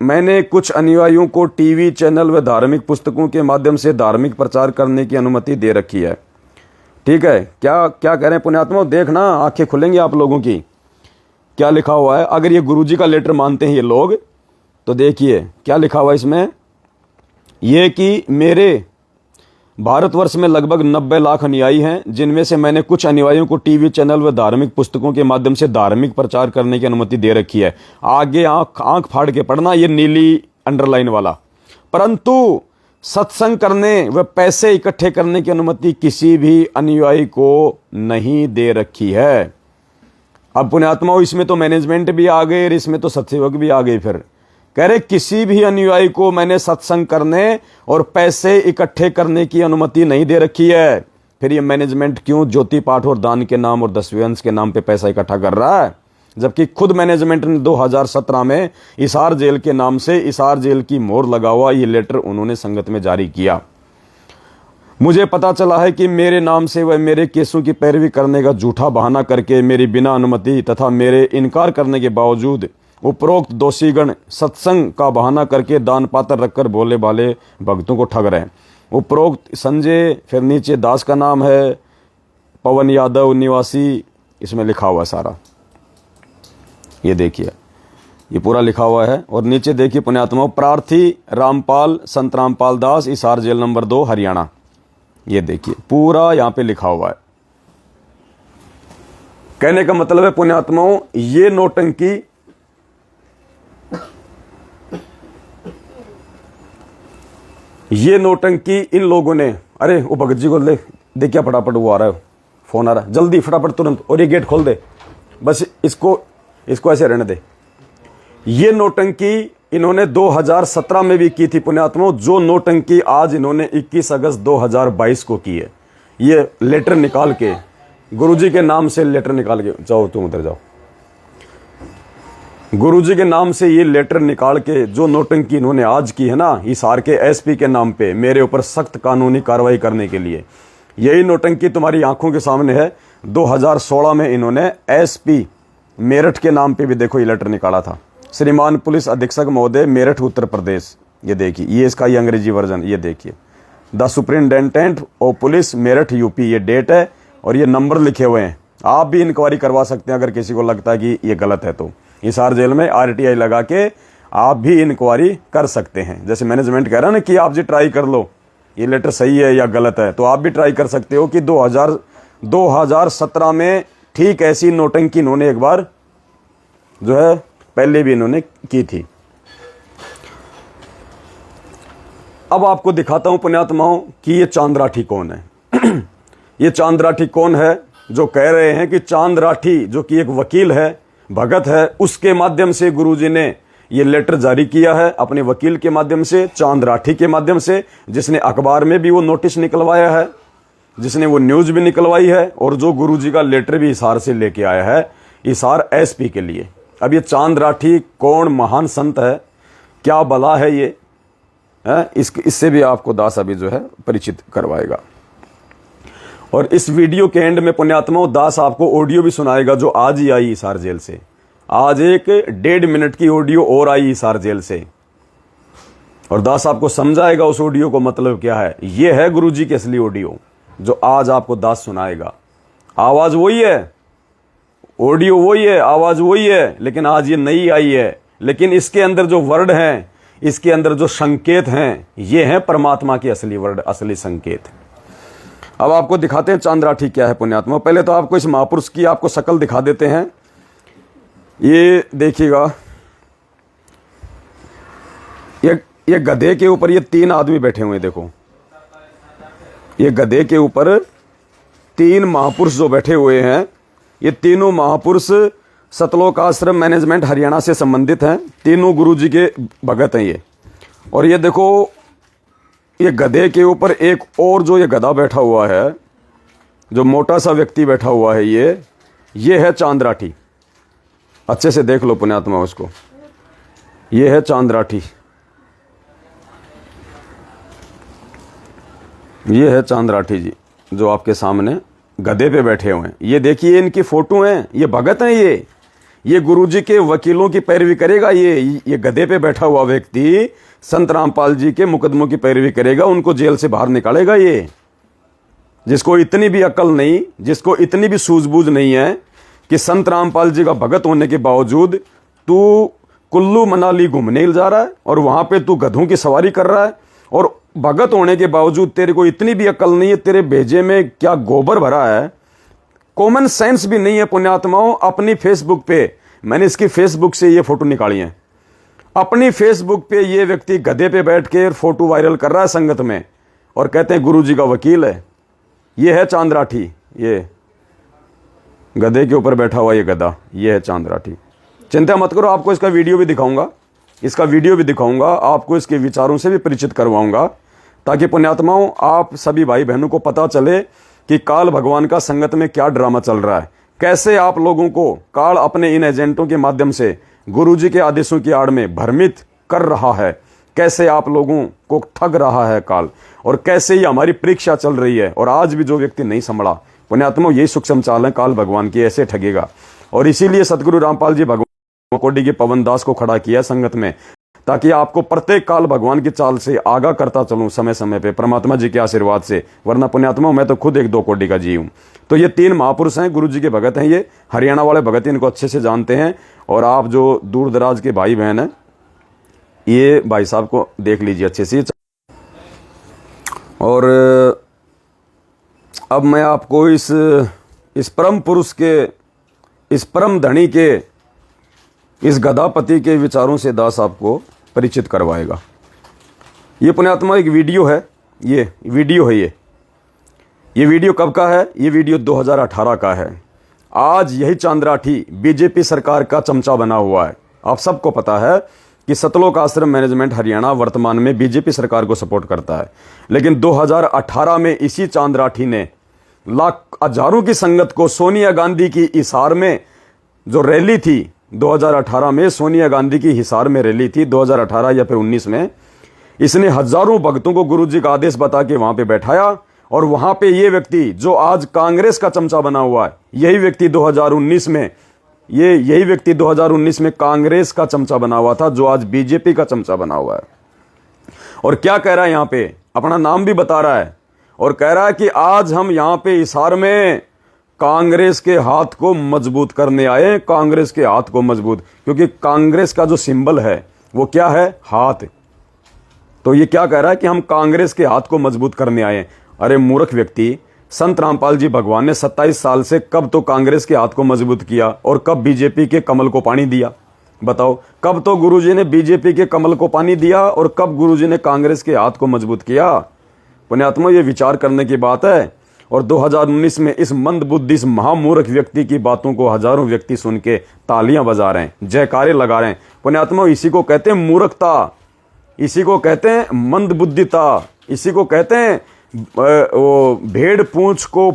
मैंने कुछ अनुयायियों को टीवी चैनल व धार्मिक पुस्तकों के माध्यम से धार्मिक प्रचार करने की अनुमति दे रखी है। ठीक है, क्या कह रहे हैं पुण्यात्मा, देखना आंखें खुलेंगी आप लोगों की। क्या लिखा हुआ है, अगर ये गुरुजी का लेटर मानते हैं ये लोग, तो देखिए क्या लिखा हुआ है इसमें। ये कि मेरे भारतवर्ष में लगभग 90 लाख अनुयायी हैं, जिनमें से मैंने कुछ अनुयायियों को टीवी चैनल व धार्मिक पुस्तकों के माध्यम से धार्मिक प्रचार करने की अनुमति दे रखी है। आगे आंख फाड़ के पढ़ना, ये नीली अंडरलाइन वाला। परंतु सत्संग करने व पैसे इकट्ठे करने की अनुमति किसी भी अनुयायी को नहीं दे रखी है। अब पुण्यात्माओं, इसमें तो मैनेजमेंट भी आ गए, इसमें तो सत्सेवक भी आ गए। फिर कह रहे किसी भी अनुयायी को मैंने सत्संग करने और पैसे इकट्ठे करने की अनुमति नहीं दे रखी है। फिर ये मैनेजमेंट क्यों ज्योति पाठ और दान के नाम और 10वें अंश के नाम पे पैसा इकट्ठा कर रहा है, जबकि खुद मैनेजमेंट ने 2017 में हिसार जेल के नाम से हिसार जेल की मोहर लगा हुआ ये लेटर उन्होंने संगत में जारी किया। मुझे पता चला है कि मेरे नाम से वह मेरे केसों की पैरवी करने का झूठा बहाना करके मेरी बिना अनुमति तथा मेरे इनकार करने के बावजूद उपरोक्त दोषीगण सत्संग का बहाना करके दान पात्र रखकर भोले भाले भक्तों को ठग रहे हैं। उपरोक्त संजय, फिर नीचे दास का नाम है, पवन यादव निवासी, इसमें लिखा हुआ है सारा, ये देखिए ये पूरा लिखा हुआ है। और नीचे देखिए पुण्यात्माओं, प्रार्थी रामपाल, संत रामपाल दास, हिसार जेल नंबर 2 हरियाणा, ये देखिए पूरा यहाँ पे लिखा हुआ है। कहने का मतलब है पुण्यात्माओं, ये नौटंकी इन लोगों ने, अरे वो भगत जी को देख क्या फटाफट वो आ रहा है, फोन आ रहा है, जल्दी फटाफट तुरंत, और ये गेट खोल दे, बस इसको ऐसे रहने दे। ये नौटंकी इन्होंने 2017 में भी की थी पुण्यात्माओं, जो नौटंकी आज इन्होंने 21 अगस्त 2022 को की है। ये लेटर निकाल के, गुरुजी के नाम से लेटर निकाल के, जाओ तुम उधर जाओ, गुरुजी के नाम से ये लेटर निकाल के जो नौटंकी इन्होंने आज की है ना, हिसार के एसपी के नाम पे मेरे ऊपर सख्त कानूनी कार्रवाई करने के लिए, यही नौटंकी तुम्हारी आंखों के सामने है। 2016 में इन्होंने एसपी मेरठ के नाम पे भी देखो ये लेटर निकाला था, श्रीमान पुलिस अधीक्षक महोदय मेरठ उत्तर प्रदेश, ये देखिए ये इसका ये अंग्रेजी वर्जन, ये देखिए the superintendent of police Meerut UP, ये डेट है और ये नंबर लिखे हुए हैं। आप भी इंक्वायरी करवा सकते हैं अगर किसी को लगता है कि ये गलत है तो हिसार जेल में आरटीआई लगा के आप भी इंक्वायरी कर सकते हैं। जैसे मैनेजमेंट कह रहा है ना कि आप जी ट्राई कर लो ये लेटर सही है या गलत है, तो आप भी ट्राई कर सकते हो कि 2017 में ठीक ऐसी नौटंकी इन्होंने एक बार जो है पहले भी इन्होंने की थी। अब आपको दिखाता हूं पुण्यात्माओं कि ये चांद राठी कौन है। ये चांद राठी कौन है जो कह रहे हैं कि चांद राठी जो कि एक वकील है, भगत है, उसके माध्यम से गुरुजी ने ये लेटर जारी किया है, अपने वकील के माध्यम से, चांद राठी के माध्यम से, जिसने अखबार में भी वो नोटिस निकलवाया है, जिसने वो न्यूज भी निकलवाई है, और जो गुरुजी का लेटर भी हिसार से लेके आया है हिसार एसपी के लिए। अब ये चांद राठी कौन महान संत है, क्या बला है ये है, इससे भी आपको दास अभी जो है परिचित करवाएगा। और इस वीडियो के एंड में पुण्यात्माओं दास आपको ऑडियो भी सुनाएगा जो आज ही आई हिसार जेल से। आज एक 1.5 मिनट की ऑडियो और आई हिसार जेल से, और दास आपको समझाएगा उस ऑडियो को मतलब क्या है। ये है गुरुजी की असली ऑडियो जो आज आपको दास सुनाएगा। आवाज वही है, ऑडियो वही है, आवाज वही है, लेकिन आज ये नई आई है। लेकिन इसके अंदर जो वर्ड हैं, इसके अंदर जो संकेत हैं, ये हैं परमात्मा के असली वर्ड, असली संकेत। अब आपको दिखाते हैं चांद राठी क्या है पुण्यात्मा। पहले तो आपको इस महापुरुष की आपको शक्ल दिखा देते हैं। ये देखिएगा, ये गधे के ऊपर ये 3 आदमी बैठे हुए हैं। देखो ये गधे के ऊपर 3 महापुरुष जो बैठे हुए हैं, ये तीनों महापुरुष सतलोक आश्रम मैनेजमेंट हरियाणा से संबंधित हैं। तीनों गुरुजी के भगत हैं ये। और ये देखो ये गधे के ऊपर एक और जो ये गधा बैठा हुआ है, जो मोटा सा व्यक्ति बैठा हुआ है, ये है चांद राठी। अच्छे से देख लो पुण्यात्मा उसको, ये है चांद राठी, ये है चांद राठी जी जो आपके सामने गधे पे बैठे हुए हैं। ये देखिए इनकी फोटो हैं, ये भगत हैं। ये गुरुजी के वकीलों की पैरवी करेगा। ये गधे पे बैठा हुआ व्यक्ति संत रामपाल जी के मुकदमों की पैरवी करेगा, उनको जेल से बाहर निकालेगा। ये जिसको इतनी भी अकल नहीं, जिसको इतनी भी सूझबूझ नहीं है कि संत रामपाल जी का भगत होने के बावजूद तू कुल्लू मनाली घूमने जा रहा है और वहां पे तू गधों की सवारी कर रहा है, और भगत होने के बावजूद तेरे को इतनी भी अकल नहीं है, तेरे भेजे में क्या गोबर भरा है, कॉमन सेंस भी नहीं है पुण्यात्माओं। अपनी फेसबुक पे, मैंने इसकी फेसबुक से ये फोटो निकाली है, अपनी फेसबुक पे ये व्यक्ति गधे पे बैठ के फोटो वायरल कर रहा है संगत में, और कहते हैं गुरुजी का वकील है। ये है चांद राठी, ये गधे के ऊपर बैठा हुआ ये गधा, ये है चांद राठी। चिंता मत करो, आपको इसका वीडियो भी दिखाऊंगा, आपको इसके विचारों से भी परिचित करवाऊंगा, ताकि पुण्यात्माओं आप सभी भाई बहनों को पता चले कि काल भगवान का संगत में क्या ड्रामा चल रहा है, कैसे आप लोगों को काल अपने इन एजेंटों के माध्यम से गुरुजी के आदेशों की आड़ में भ्रमित कर रहा है, कैसे आप लोगों को ठग रहा है काल, और कैसे ये हमारी परीक्षा चल रही है। और आज भी जो व्यक्ति नहीं संभला पुण्यात्माओं, यही सूक्ष्म चाल है काल भगवान की, ऐसे ठगेगा। और इसीलिए सतगुरु रामपाल जी भगवान कोडी के पवन दास को खड़ा किया संगत में, ताकि आपको प्रत्येक काल भगवान की चाल से आगाह करता चलूं समय समय पे परमात्मा जी के आशीर्वाद से। वरना पुण्यात्मा मैं तो खुद एक 2 कोडी का जी हूं। तो ये 3 महापुरुष हैं, गुरु जी के भगत हैं, ये हरियाणा वाले भगत इनको अच्छे से जानते हैं। और आप जो दूर दराज के भाई बहन हैं, ये भाई साहब को देख लीजिए अच्छे से। और अब मैं आपको इस परम पुरुष के, इस परम धनी के, इस गदापति के विचारों से दास आपको परिचित करवाएगा। ये पुण्यात्मा एक वीडियो है, ये वीडियो है। ये वीडियो कब का है? ये वीडियो 2018 का है। आज यही चांद्राठी बीजेपी सरकार का चमचा बना हुआ है। आप सबको पता है कि सतलोक आश्रम मैनेजमेंट हरियाणा वर्तमान में बीजेपी सरकार को सपोर्ट करता है, लेकिन 2018 में इसी चांद्राठी ने हजारों की संगत को सोनिया गांधी की हिसार में जो रैली थी 2018 में, सोनिया गांधी की हिसार में रैली थी 2018 या फिर 19 में, इसने हजारों भक्तों को गुरुजी का आदेश बता के वहां पे बैठाया। और वहां पे ये व्यक्ति जो आज कांग्रेस का चमचा बना हुआ है, यही व्यक्ति 2019 में कांग्रेस का चमचा बना हुआ था, जो आज बीजेपी का चमचा बना हुआ है। और क्या कह रहा है यहां पे? अपना नाम भी बता रहा है और कह रहा है कि आज हम यहां पे हिसार में कांग्रेस के हाथ को मजबूत करने आए, कांग्रेस के हाथ को मजबूत, क्योंकि कांग्रेस का जो सिंबल है वो क्या है? हाथ। तो ये क्या कह रहा है कि हम कांग्रेस के हाथ को मजबूत करने आए। अरे मूर्ख व्यक्ति, संत रामपाल जी भगवान ने 27 साल से कब तो कांग्रेस के हाथ को मजबूत किया और कब बीजेपी के कमल को पानी दिया? बताओ, कब तो गुरुजी ने बीजेपी के कमल को पानी दिया और कब गुरुजी ने कांग्रेस के हाथ को मजबूत किया? पुण्यात्मा, ये विचार करने की बात है। और 2019 में इस मंदबुद्धि, इस महामूर्ख व्यक्ति की बातों को हजारों व्यक्ति सुन के तालियां बजा रहे हैं, जयकारे लगा रहे हैं। पुण्यात्मा, इसी को कहते हैं मूर्खता, इसी को कहते हैं मंदबुद्धिता, इसी को कहते हैं वो भेड़ पूंछ को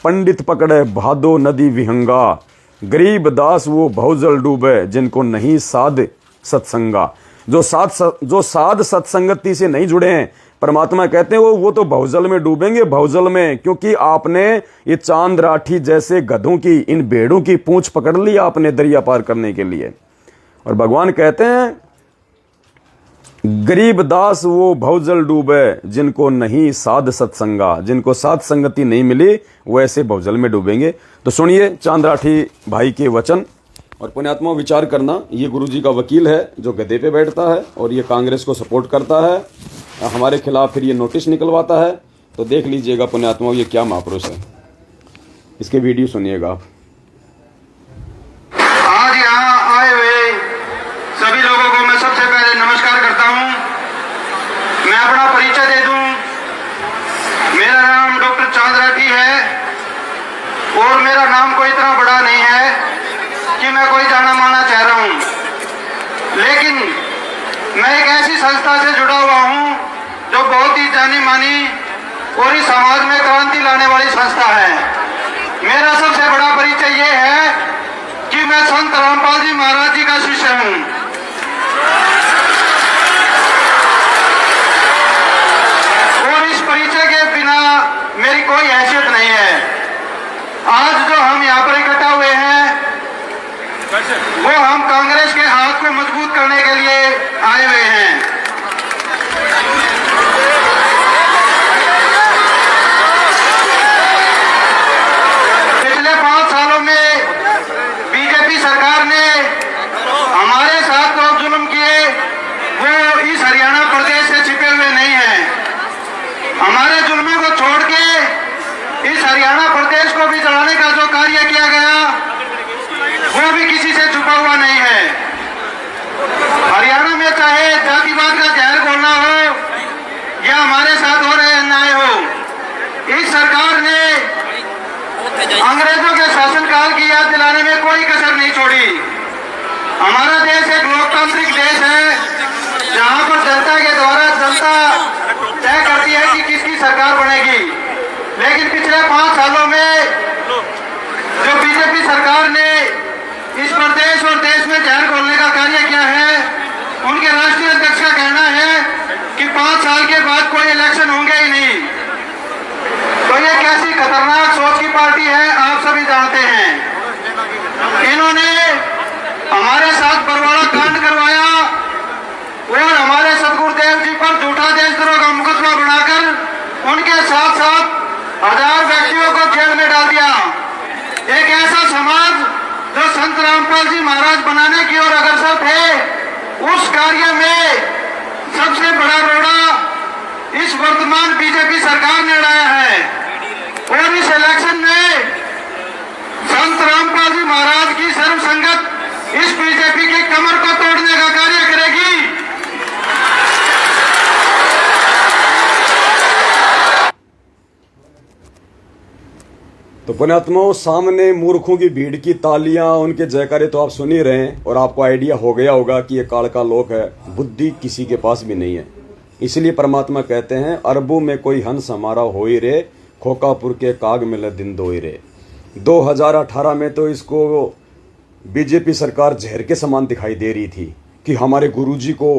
पंडित पकड़े भादो नदी विहंगा, गरीब दास वो भवजल डूबे जिनको नहीं साध सत्संगा। जो साध सत्संगति से नहीं जुड़े हैं, परमात्मा कहते हैं वो तो भवजल में डूबेंगे, भवजल में, क्योंकि आपने ये चांद राठी जैसे गधों की, इन भेड़ों की पूंछ पकड़ ली आपने दरिया पार करने के लिए। और भगवान कहते हैं गरीब दास वो भवजल डूबे जिनको नहीं साध सत्संगा, जिनको साध संगति नहीं मिली वो ऐसे भवजल में डूबेंगे। तो सुनिए चांद्राठी भाई के वचन। और पुण्यात्मा, विचार करना, ये गुरुजी का वकील है जो गधे पे बैठता है और ये कांग्रेस को सपोर्ट करता है, हमारे खिलाफ फिर ये नोटिस निकलवाता है। तो देख लीजिएगा पुण्यात्मा, ये क्या महापुरुष है, इसके वीडियो सुनिएगा आप। आज यहाँ आए हुए सभी लोगों को मैं सबसे पहले नमस्कार करता हूँ। मैं अपना परिचय दे दूँ। मेरा नाम डॉक्टर चांद्राठी है और मेरा नाम कोई इतना बड़ा नहीं है कि मैं कोई जाना माना चाह रहा हूँ, लेकिन मैं एक ऐसी संस्था से जुड़ा हुआ हूँ जो बहुत ही जानी मानी और इस समाज में क्रांति लाने वाली संस्था है। मेरा सबसे बड़ा परिचय ये है कि मैं संत रामपाल जी महाराज जी का शिष्य हूँ। और इस परिचय के बिना मेरी कोई हैसियत नहीं है। आज जो हम यहाँ पर इकट्ठा हुए हैं वो हम कांग्रेस के हाथ को मजबूत करने के लिए आए हुए हैं। पिछले 5 सालों में बीजेपी सरकार ने हमारे साथ जो जुल्म किए वो इस हरियाणा प्रदेश से छिपे हुए नहीं हैं। हमारे जुल्मों को छोड़ के इस हरियाणा प्रदेश को भी जलाने का जो कार्य किया गया वो भी किसी से छुपा हुआ नहीं है। हरियाणा में चाहे जातिवाद का जहर घोलना हो या हमारे साथ हो रहे अन्याय हो, इस सरकार ने अंग्रेजों के शासनकाल की याद दिलाने में कोई कसर नहीं छोड़ी। हमारा देश एक लोकतांत्रिक देश है जहां पर जनता के द्वारा जनता तय करती है कि किसकी सरकार बनेगी। लेकिन पिछले 5 सालों में जो बीजेपी सरकार ने इस प्रदेश और देश में जहर घोलने का कार्य किया है, उनके राष्ट्रीय अध्यक्ष का कहना है कि 5 साल के बाद कोई इलेक्शन होंगे ही नहीं। तो ये कैसी खतरनाक सोच की पार्टी है आप सभी जानते हैं। इन्होंने हमारे साथ हजार व्यक्तियों को जेल में डाल दिया। एक ऐसा समाज जो संत रामपाल जी महाराज बनाने की ओर अग्रसर थे, उस कार्य में सबसे बड़ा रोड़ा इस वर्तमान बीजेपी सरकार ने उड़ाया है। और इस इलेक्शन में संत रामपाल जी महाराज की सर्व संगत इस बीजेपी की कमर को तोड़ने का कार्य करेगी। तो पुण्यात्माओं, सामने मूर्खों की भीड़ की तालियां, उनके जयकारे तो आप सुन ही रहे हैं और आपको आइडिया हो गया होगा कि ये काल का लोक है, बुद्धि किसी के पास भी नहीं है। इसलिए परमात्मा कहते हैं, अरबों में कोई हंस हमारा हो ही रे, खोकापुर के काग मिले दिन दो ही रे। 2018 में तो इसको बीजेपी सरकार जहर के समान दिखाई दे रही थी कि हमारे गुरुजी को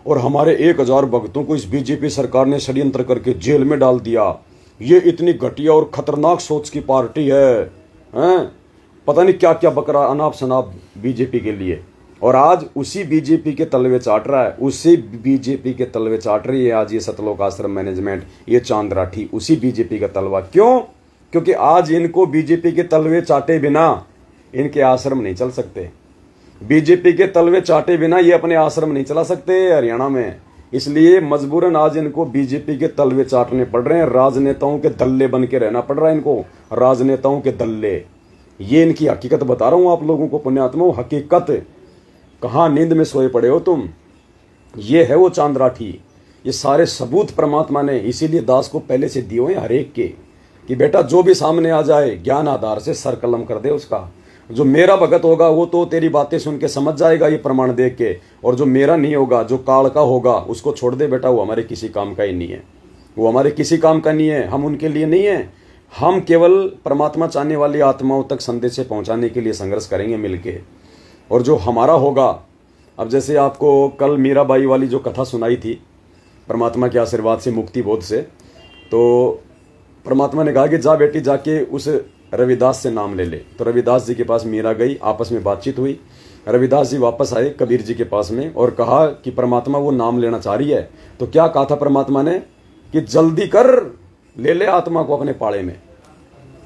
और हमारे 1000 भक्तों को इस बीजेपी सरकार ने षड्यंत्र करके जेल में डाल दिया। ये इतनी घटिया और खतरनाक सोच की पार्टी है, हैं? पता नहीं क्या क्या बकरा अनाप शनाप बीजेपी के लिए। और आज उसी बीजेपी के तलवे चाट रहा है, उसी बीजेपी के तलवे चाट रही है आज ये सतलोक आश्रम मैनेजमेंट, ये चांद राठी, उसी बीजेपी का तलवा। क्यों? क्योंकि आज इनको बीजेपी के तलवे चाटे बिना इनके आश्रम नहीं चल सकते। बीजेपी के तलवे चाटे बिना ये अपने आश्रम नहीं चला सकते हरियाणा में। इसलिए मजबूरन आज इनको बीजेपी के तलवे चाटने पड़ रहे हैं। राजनेताओं के दल्ले बन के रहना पड़ रहा है इनको, राजनेताओं के दल्ले। ये इनकी हकीकत बता रहा हूं आप लोगों को पुण्यात्माओं, हकीकत। कहां नींद में सोए पड़े हो तुम? ये है वो चांद राठी। ये सारे सबूत परमात्मा ने इसीलिए दास को पहले से दिए हैं हर एक के, कि बेटा जो भी सामने आ जाए ज्ञान आधार से सर कलम कर दे उसका। जो मेरा भगत होगा वो तो तेरी बातें सुन के समझ जाएगा ये प्रमाण देख के, और जो मेरा नहीं होगा, जो काल का होगा, उसको छोड़ दे बेटा, वो हमारे किसी काम का ही नहीं है। वो हमारे किसी काम का नहीं है, हम उनके लिए नहीं है। हम केवल परमात्मा चाहने वाली आत्माओं तक संदेश पहुंचाने के लिए संघर्ष करेंगे मिलके। और जो हमारा होगा, अब जैसे आपको कल मीराबाई वाली जो कथा सुनाई थी परमात्मा के आशीर्वाद से, मुक्ति बोध से, तो परमात्मा ने कहा कि जा बेटी जाके उस रविदास से नाम ले ले। तो रविदास जी के पास मीरा गई, आपस में बातचीत हुई। रविदास जी वापस आए कबीर जी के पास में और कहा कि परमात्मा वो नाम लेना चाह रही है। तो क्या कहा था परमात्मा ने कि जल्दी कर, ले ले आत्मा को अपने पाले में,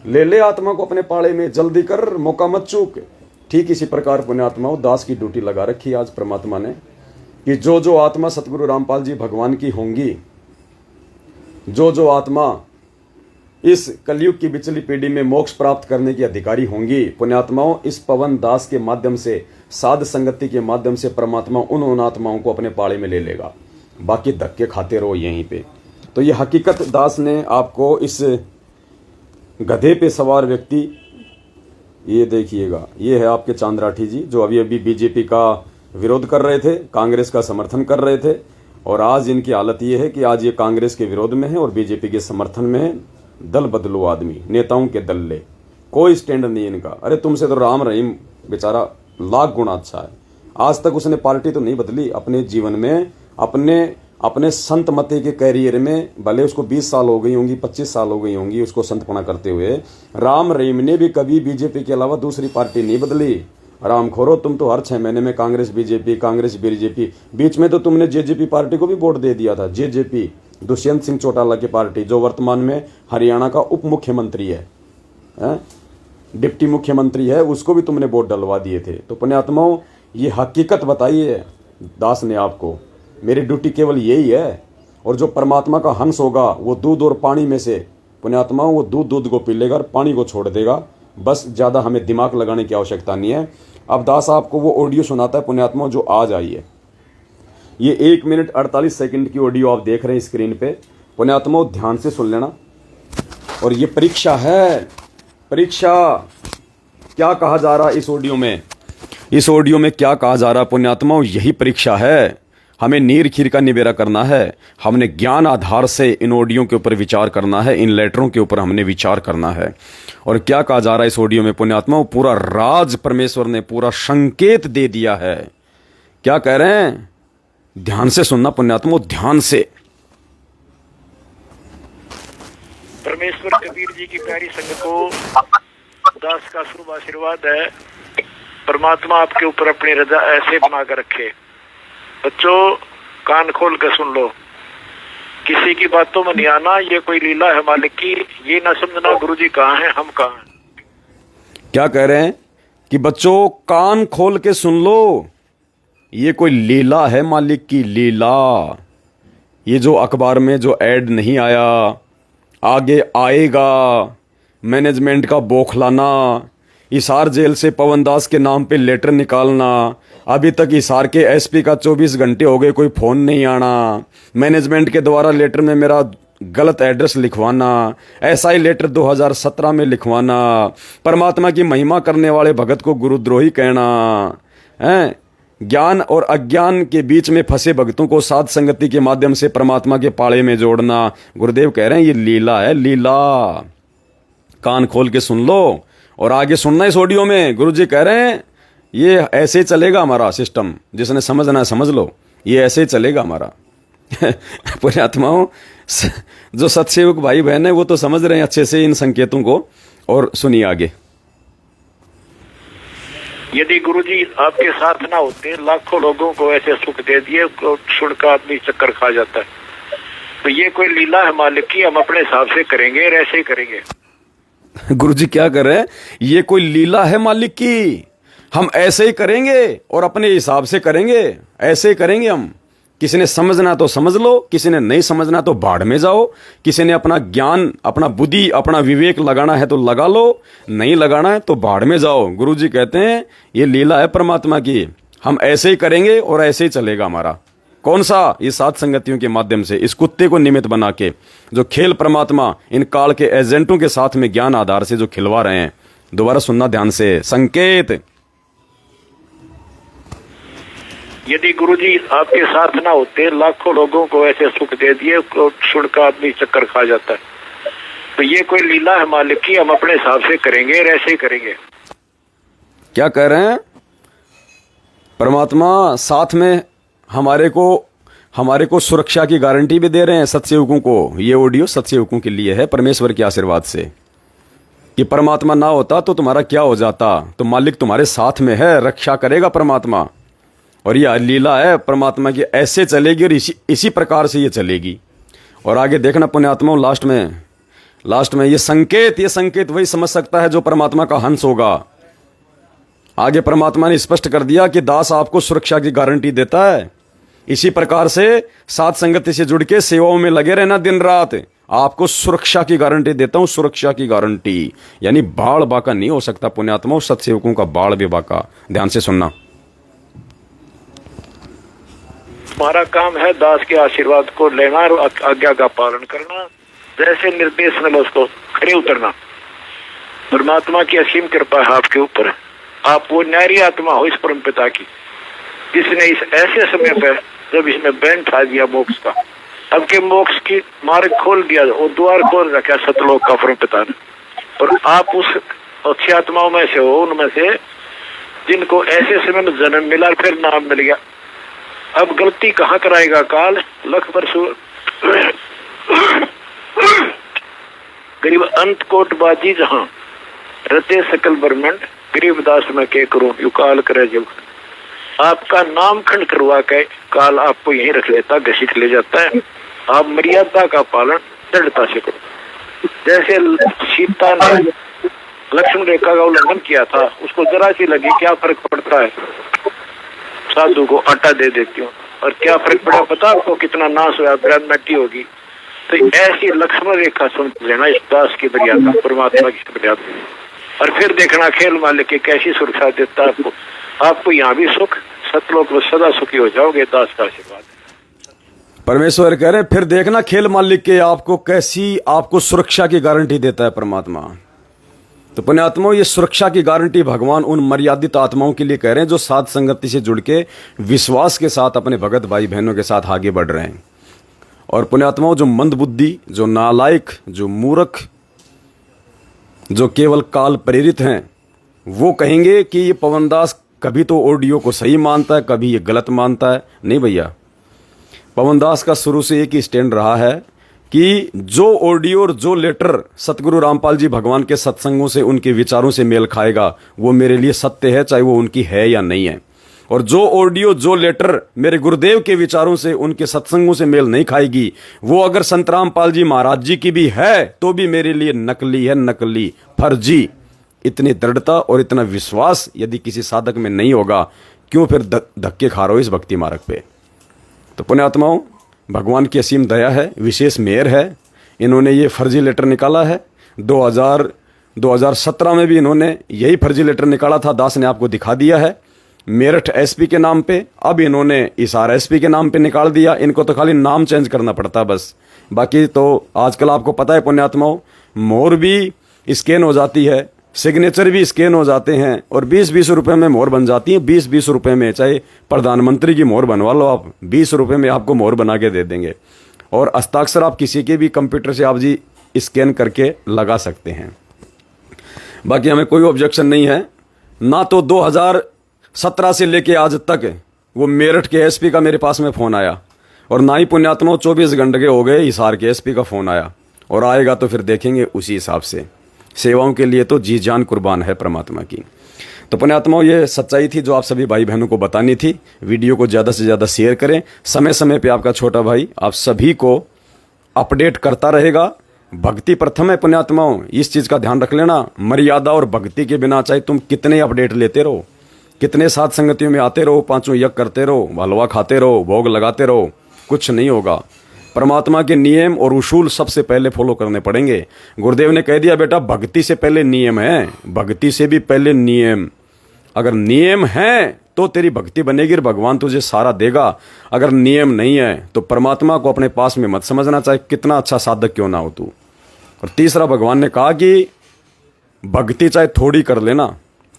ले ले आत्मा को अपने पाले में, जल्दी कर, मौका मत चूक। ठीक इसी प्रकार पुण्यात्माओं दास की ड्यूटी लगा रखी आज परमात्मा ने कि जो जो आत्मा सतगुरु रामपाल जी भगवान की होंगी, जो जो आत्मा इस कलयुग की बिचली पीढ़ी में मोक्ष प्राप्त करने की अधिकारी होंगी, पुण्यात्माओं इस पवन दास के माध्यम से, साध संगति के माध्यम से परमात्मा उन आत्माओं को अपने पाले में ले लेगा। बाकी धक्के खाते रहो यहीं पे। तो ये हकीकत दास ने आपको, इस गधे पे सवार व्यक्ति, ये देखिएगा, ये है आपके चांद राठी जी जो अभी अभी बीजेपी का विरोध कर रहे थे, कांग्रेस का समर्थन कर रहे थे, और आज इनकी हालत ये है कि आज ये कांग्रेस के विरोध में है और बीजेपी के समर्थन में है। दल बदलो आदमी, नेताओं के दल्ले, कोई स्टैंड नहीं इनका। अरे तुमसे तो राम रहीम बेचारा लाख गुना अच्छा है, आज तक उसने पार्टी तो नहीं बदली अपने जीवन में, अपने संत मते के कैरियर में। भले उसको 20 साल हो गई होंगी, 25 साल हो गई होंगी उसको संतपना करते हुए, राम रहीम ने भी कभी बीजेपी के अलावा दूसरी पार्टी नहीं बदली। राम खोरो, तुम तो हर 6 महीने में कांग्रेस बीजेपी, बीच में तो तुमने जेजेपी पार्टी को भी वोट दे दिया था। जेजेपी दुष्यंत सिंह चौटाला की पार्टी, जो वर्तमान में हरियाणा का उप मुख्यमंत्री है, डिप्टी मुख्यमंत्री है, उसको भी तुमने वोट डलवा दिए थे। तो पुण्यात्माओं ये हकीकत बताई है दास ने आपको, मेरी ड्यूटी केवल यही है। और जो परमात्मा का हंस होगा वो दूध और पानी में से, पुण्यात्माओं वो दूध को पी लेगा और पानी को छोड़ देगा। बस ज़्यादा हमें दिमाग लगाने की आवश्यकता नहीं है। अब दास आपको वो ऑडियो सुनाता है पुण्यात्माओं जो आज आई है। ये 1 मिनट 48 सेकंड की ऑडियो आप देख रहे हैं स्क्रीन पे। पुण्यात्माओं ध्यान से सुन लेना। और ये परीक्षा है, परीक्षा। क्या कहा जा रहा है इस ऑडियो में? इस ऑडियो में क्या कहा जा रहा है पुण्यात्माओं? यही परीक्षा है। हमें नीर खीर का निबेरा करना है। हमने ज्ञान आधार से इन ऑडियो के ऊपर विचार करना है, इन लेटरों के ऊपर हमने विचार करना है। और क्या कहा जा रहा है इस ऑडियो में पुण्यात्माओं? पूरा राज परमेश्वर ने पूरा संकेत दे दिया है। क्या कह रहे हैं? ध्यान से सुनना पुण्यात्माओं, ध्यान से। परमेश्वर कबीर जी की प्यारी संगत को दास का शुभ आशीर्वाद है। परमात्मा आपके ऊपर अपनी रजा ऐसे बना कर रखे। बच्चों कान खोल कर सुन लो। किसी की बातों में नहीं आना, ये कोई लीला है मालिक की। ये ना समझना गुरुजी कहाँ हैं, हम कहाँ हैं। क्या कह रहे हैं कि बच्चों कान खोल के सुन लो, ये कोई लीला है मालिक की, लीला। ये जो अखबार में जो ऐड नहीं आया, आगे आएगा, मैनेजमेंट का बौखलाना, हिसार जेल से पवन दास के नाम पे लेटर निकालना, अभी तक हिसार के एसपी का 24 घंटे हो गए कोई फ़ोन नहीं आना, मैनेजमेंट के द्वारा लेटर में मेरा गलत एड्रेस लिखवाना, ऐसा ही लेटर 2017 में लिखवाना, परमात्मा की महिमा करने वाले भगत को गुरुद्रोही कहना, हैं, ज्ञान और अज्ञान के बीच में फंसे भक्तों को साध संगति के माध्यम से परमात्मा के पाड़े में जोड़ना। गुरुदेव कह रहे हैं ये लीला है, लीला। कान खोल के सुन लो और आगे सुनना इस ऑडियो में। गुरुजी कह रहे हैं ये ऐसे ही चलेगा हमारा सिस्टम, जिसने समझना है समझ लो, ये ऐसे ही चलेगा हमारा। पुण्यात्माओं, जो सत्सेवक भाई बहन है वो तो समझ रहे हैं अच्छे से इन संकेतों को। और सुनिए आगे। यदि गुरुजी आपके साथ ना होते, लाखों लोगों को ऐसे सुख दे दिए, सुनकर आदमी चक्कर खा जाता है। तो ये कोई लीला है मालिक की, हम अपने हिसाब से करेंगे और ऐसे ही करेंगे। गुरुजी क्या कर रहे हैं, ये कोई लीला है मालिक की, हम ऐसे ही करेंगे और अपने हिसाब से करेंगे, ऐसे ही करेंगे हम। किसी ने समझना तो समझ लो, किसी ने नहीं समझना तो बाढ़ में जाओ, किसी ने अपना ज्ञान, अपना बुद्धि, अपना विवेक लगाना है तो लगा लो, नहीं लगाना है तो बाढ़ में जाओ। गुरुजी कहते हैं ये लीला है परमात्मा की, हम ऐसे ही करेंगे और ऐसे ही चलेगा हमारा। कौन सा? ये सात संगतियों के माध्यम से, इस कुत्ते को निमित्त बना के जो खेल परमात्मा इन काल के एजेंटों के साथ में ज्ञान आधार से जो खिलवा रहे हैं। दोबारा सुनना ध्यान से संकेत। यदि गुरुजी आपके साथ ना होते, लाखों लोगों को ऐसे सुख दे दिए, सुनकर आदमी चक्कर खा जाता है। तो ये कोई लीला है मालिक की, हम अपने हिसाब से करेंगे और ऐसे ही करेंगे। क्या कह रहे हैं? परमात्मा साथ में हमारे को सुरक्षा की गारंटी भी दे रहे हैं सत्सेवकों को। ये ऑडियो सत्सेवकों के लिए है, परमेश्वर के आशीर्वाद से, कि परमात्मा ना होता तो तुम्हारा क्या हो जाता। तो मालिक तुम्हारे साथ में है, रक्षा करेगा परमात्मा। और ये लीला है परमात्मा की, ऐसे चलेगी और इसी प्रकार से ये चलेगी। और आगे देखना पुण्यात्माओं, लास्ट में ये संकेत वही समझ सकता है जो परमात्मा का हंस होगा। आगे परमात्मा ने स्पष्ट कर दिया कि दास आपको सुरक्षा की गारंटी देता है। इसी प्रकार से साथ संगति से जुड़ के सेवाओं में लगे रहना दिन रात, आपको सुरक्षा की गारंटी देता हूं, सुरक्षा की गारंटी। यानी बाढ़ बाका नहीं हो सकता पुण्यात्माओं, सत्सेवकों का बाढ़ भी बाका। ध्यान से सुनना। हमारा काम है दास के आशीर्वाद को लेना और आज्ञा का पालन करना, जैसे निर्देश मिले उसको खड़े उतरना। परमात्मा की असीम कृपा है आपके ऊपर। आप वो न्यारी आत्मा हो इस परम पिता की, जिसने इस ऐसे समय पर जब इसमें बैंड ठा दिया मोक्ष का, अब के मोक्ष की मार्ग खोल दिया, वो द्वार खोल रखा सतलोक का परम पिता ने। और आप उस अच्छी आत्माओं में से हो, उनमें से जिनको ऐसे समय में जन्म मिला, फिर नाम मिल गया। अब गलती कहाँ कराएगा काल? लख परसु गरीब अंत कोट बाजी जहां रते सकल ब्रह्मंड, गरीबदास में के करूं यू काल करे जब। आपका नाम खंड करवा के काल आपको यहीं रख लेता, घसीट ले जाता है। आप मर्यादा का पालन दृढ़ता से करो। जैसे सीता ने लक्ष्मण रेखा का उल्लंघन किया था, उसको जरा सी लगी, क्या फर्क पड़ता है, साधु को आटा दे देती हूँ, और क्या फर्क पड़ा पता आपको, कितना नाश हुआ, ब्रह्म मिट्टी होगी। तो ऐसी लक्ष्मण रेखा समझ लेना इस दास की मर्यादा, परमात्मा की मर्यादा। और फिर देखना खेल मालिक की कैसी सुरक्षा देता है आपको यहाँ भी सुख, सतलोक में सदा सुखी हो जाओगे, दास का आशीर्वाद। परमेश्वर कह रहे हैं फिर देखना खेल मालिक के आपको सुरक्षा की गारंटी देता है परमात्मा। तो पुण्यात्माओं, ये सुरक्षा की गारंटी भगवान उन मर्यादित आत्माओं के लिए कह रहे हैं जो साध संगति से जुड़ के विश्वास के साथ अपने भगत भाई बहनों के साथ आगे बढ़ रहे हैं। और पुण्यात्माओं, जो मंद बुद्धि, जो नालायक, जो मूर्ख, जो केवल काल प्रेरित हैं, वो कहेंगे कि ये पवनदास कभी तो ऑडियो को सही मानता है, कभी ये गलत मानता है। नहीं भैया, पवनदास का शुरू से एक ही स्टैंड रहा है कि जो ऑडियो और जो लेटर सतगुरु रामपाल जी भगवान के सत्संगों से, उनके विचारों से मेल खाएगा, वो मेरे लिए सत्य है, चाहे वो उनकी है या नहीं है। और जो ऑडियो जो लेटर मेरे गुरुदेव के विचारों से उनके सत्संगों से मेल नहीं खाएगी, वो अगर संत रामपाल जी महाराज जी की भी है तो भी मेरे लिए नकली है, नकली, फर्जी। इतनी दृढ़ता और इतना विश्वास यदि किसी साधक में नहीं होगा, क्यों फिर धक्के खा रहे हो इस भक्ति मार्ग पे। तो पुण्यात्माओं, भगवान की असीम दया है, विशेष मेहर है। इन्होंने ये फर्जी लेटर निकाला है। 2017 में भी इन्होंने यही फर्जी लेटर निकाला था, दास ने आपको दिखा दिया है, मेरठ एसपी के नाम पे। अब इन्होंने हिसार एसपी के नाम पे निकाल दिया। इनको तो खाली नाम चेंज करना पड़ता बस। बाकी तो आजकल आपको पता है पुण्यात्माओं, मोहर भी स्कैन हो जाती है, सिग्नेचर भी स्कैन हो जाते हैं और 20-20 रुपए में मोहर बन जाती है। 20-20 रुपए में, चाहे प्रधानमंत्री की मोहर बनवा लो आप, 20 रुपए में आपको मोहर बना के दे देंगे। और हस्ताक्षर आप किसी के भी कंप्यूटर से आप जी स्कैन करके लगा सकते हैं। बाकी हमें कोई ऑब्जेक्शन नहीं है। ना तो 2017 से लेके आज तक वो मेरठ के एसपी का मेरे पास में फ़ोन आया, और ना ही पुण्यात्माओं 24 घंटे के हो गए हिसार के एसपी का फ़ोन आया, और आएगा तो फिर देखेंगे उसी हिसाब से। सेवाओं के लिए तो जी जान कुर्बान है परमात्मा की। तो पुण्यात्माओं, ये सच्चाई थी जो आप सभी भाई बहनों को बतानी थी। वीडियो को ज़्यादा से ज़्यादा शेयर करें। समय समय पे आपका छोटा भाई आप सभी को अपडेट करता रहेगा। भक्ति प्रथम है पुण्यात्माओं, इस चीज़ का ध्यान रख लेना। मर्यादा और भक्ति के बिना चाहे तुम कितने अपडेट लेते रहो, कितने साथ संगतियों में आते रहो, 5 यज्ञ करते रहो, हलवा खाते रहो, भोग लगाते रहो, कुछ नहीं होगा। परमात्मा के नियम और उसूल सबसे पहले फॉलो करने पड़ेंगे। गुरुदेव ने कह दिया, बेटा भक्ति से पहले नियम है, भक्ति से भी पहले नियम। अगर नियम है तो तेरी भक्ति बनेगी और भगवान तुझे सारा देगा। अगर नियम नहीं है तो परमात्मा को अपने पास में मत समझना, चाहे कितना अच्छा साधक क्यों ना हो तू। और तीसरा, भगवान ने कहा कि भक्ति चाहे थोड़ी कर लेना,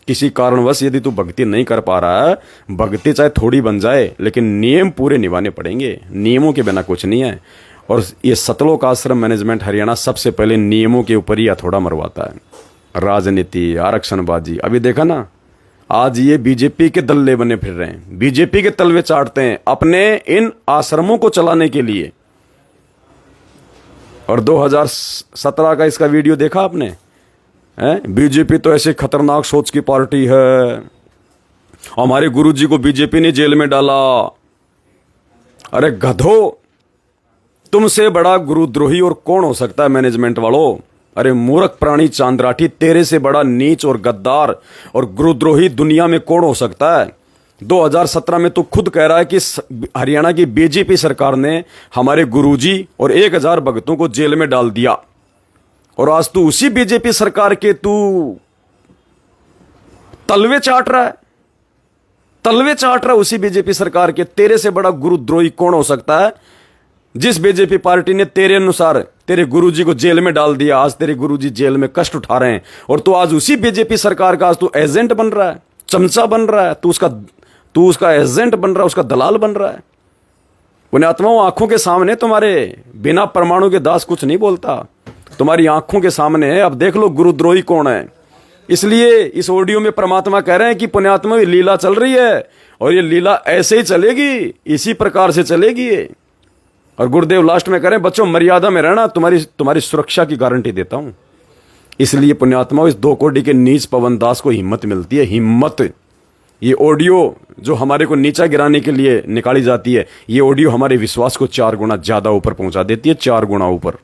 किसी कारणवश यदि तू भक्ति नहीं कर पा रहा है, भक्ति चाहे थोड़ी बन जाए, लेकिन नियम पूरे निभाने पड़ेंगे। नियमों के बिना कुछ नहीं है। और ये सतलोक आश्रम मैनेजमेंट हरियाणा सबसे पहले नियमों के ऊपर ही हथौड़ा मरवाता है। राजनीति, आरक्षणबाजी, अभी देखा ना, आज ये बीजेपी के दल्ले बने फिर रहे हैं, बीजेपी के तलवे चाटते हैं अपने इन आश्रमों को चलाने के लिए। और 2017 का इसका वीडियो देखा आपने? बीजेपी तो ऐसे खतरनाक सोच की पार्टी है, हमारे गुरुजी को बीजेपी ने जेल में डाला। अरे गधो, तुमसे बड़ा गुरुद्रोही और कौन हो सकता है मैनेजमेंट वालों? अरे मूर्ख प्राणी चांद्राठी, तेरे से बड़ा नीच और गद्दार और गुरुद्रोही दुनिया में कौन हो सकता है? 2017 में तो खुद कह रहा है कि हरियाणा की बीजेपी सरकार ने हमारे गुरुजी और 1000 भक्तों को जेल में डाल दिया। और आज तू उसी बीजेपी सरकार के तू तलवे चाट रहा है, तलवे चाट रहा है उसी बीजेपी सरकार के। तेरे से बड़ा गुरुद्रोही कौन हो सकता है? जिस बीजेपी पार्टी ने तेरे अनुसार तेरे गुरुजी को जेल में डाल दिया, आज तेरे गुरुजी जेल में कष्ट उठा रहे हैं, और तू आज उसी बीजेपी सरकार का आज तू एजेंट बन रहा है, चमचा बन रहा है, तू उसका एजेंट बन रहा है, उसका दलाल बन रहा है। पुण्यात्माओं, आंखों के सामने तुम्हारे बिना परमाणु के दास कुछ नहीं बोलता, तुम्हारी आंखों के सामने है। अब देख लो गुरुद्रोही कौन है। इसलिए इस ऑडियो में परमात्मा कह रहे हैं कि पुण्यात्मा ये लीला चल रही है, और ये लीला ऐसे ही चलेगी, इसी प्रकार से चलेगी ये। और गुरुदेव लास्ट में कह रहे हैं, बच्चों मर्यादा में रहना, तुम्हारी सुरक्षा की गारंटी देता हूं। इसलिए पुण्यात्माओं, इस 2 कोटि के नीच पवन दास को हिम्मत मिलती है, हिम्मत। ये ऑडियो जो हमारे को नीचा गिराने के लिए निकाली जाती है, ये ऑडियो हमारे विश्वास को 4 गुना ज्यादा ऊपर पहुंचा देती है, 4 गुना ऊपर।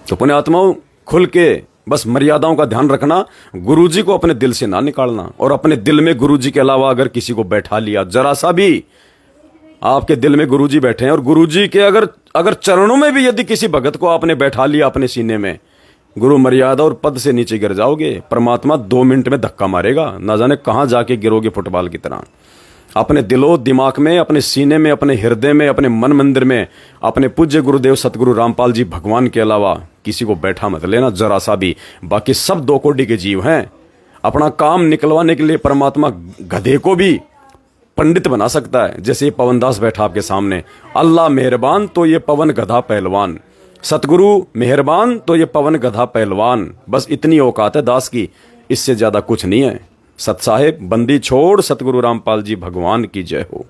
तो पुण्यात्माओं, खुल के बस मर्यादाओं का ध्यान रखना, गुरुजी को अपने दिल से ना निकालना, और अपने दिल में गुरुजी के अलावा अगर किसी को बैठा लिया, जरा सा भी आपके दिल में गुरुजी बैठे हैं, और गुरुजी के अगर चरणों में भी यदि किसी भगत को आपने बैठा लिया अपने सीने में, गुरु मर्यादा और पद से नीचे गिर जाओगे। परमात्मा 2 मिनट में धक्का मारेगा, ना जाने कहां जाके गिरोगे फुटबॉल की तरह। अपने दिलो दिमाग में, अपने सीने में, अपने हृदय में, अपने मन मंदिर में अपने पूज्य गुरुदेव सतगुरु रामपाल जी भगवान के अलावा किसी को बैठा मत लेना जरा सा भी। बाकी सब 2 कोटि के जीव हैं। अपना काम निकलवाने के लिए परमात्मा गधे को भी पंडित बना सकता है, जैसे ये पवनदास बैठा आपके सामने। अल्लाह मेहरबान तो ये पवन गधा पहलवान, सतगुरु मेहरबान तो ये पवन गधा पहलवान। बस इतनी औकात है दास की, इससे ज्यादा कुछ नहीं है। सत साहेब बंदी छोड़, सतगुरु रामपाल जी भगवान की जय हो।